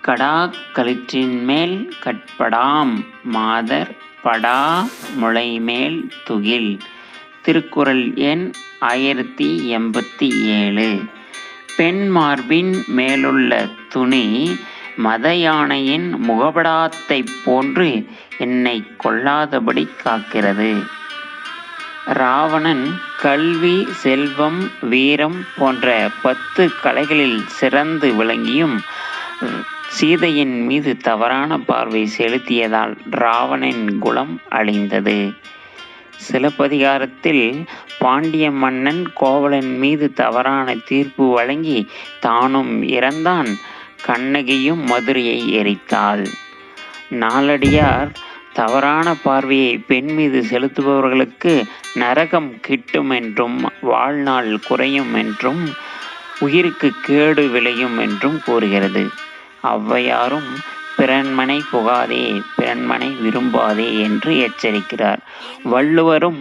கடாக் களிற்றின்மேல் கட்படாம் மாதர் படா முலைமேல் துகில். திருக்குறள் எண் 1087. பெண் மார்பின் மேலுள்ள துணி மத யானையின் முகபடாத்தைப் போன்று என்னைக் கொல்லாதபடி காக்கிறது. இராவணன் கல்வி, செல்வம், வீரம் போன்ற 10 கலைகளில் சிறந்து விளங்கியும் சீதையின் மீது தவறான பார்வை செலுத்தியதால் இராவணனின் குலம் அழிந்தது. சிலப்பதிகாரத்தில் பாண்டிய மன்னன் கோவலன் மீது தவறான தீர்ப்பு வழங்கி தானும் இறந்தான். கண்ணகியும் மதுரையை எரித்தாள். நாலடியார் தவறான பார்வையை பெண் மீது செலுத்துபவர்களுக்கு நரகம் கிட்டும் என்றும் வாழ்நாள் குறையும் என்றும் உயிருக்கு கேடு விளையும் என்றும் கூறுகிறது. ஔவையாரும் பிறன்மனை புகாதே, பிறன்மனை விரும்பாதே என்று எச்சரிக்கிறார். வள்ளுவரும்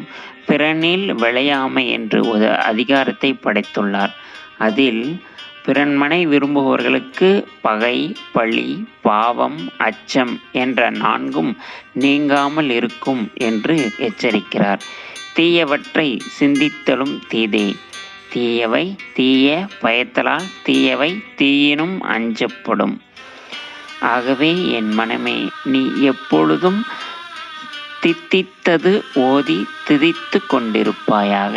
பிறனில் விளையாமை என்று ஒரு அதிகாரத்தை படைத்துள்ளார். அதில் பிறன்மனை விரும்புபவர்களுக்கு பகை, பழி, பாவம், அச்சம் என்ற 4ம் நீங்காமல் இருக்கும் என்று எச்சரிக்கிறார். தீயவற்றை சிந்தித்தலும் தீதே. தீயவை தீய பயத்தலால் தீயவை தீயினும் அஞ்சப்படும். ஆகவே என் மனமே, நீ எப்பொழுதும் தித்தித்தது ஓதி திதித்து கொண்டிருப்பாயாக.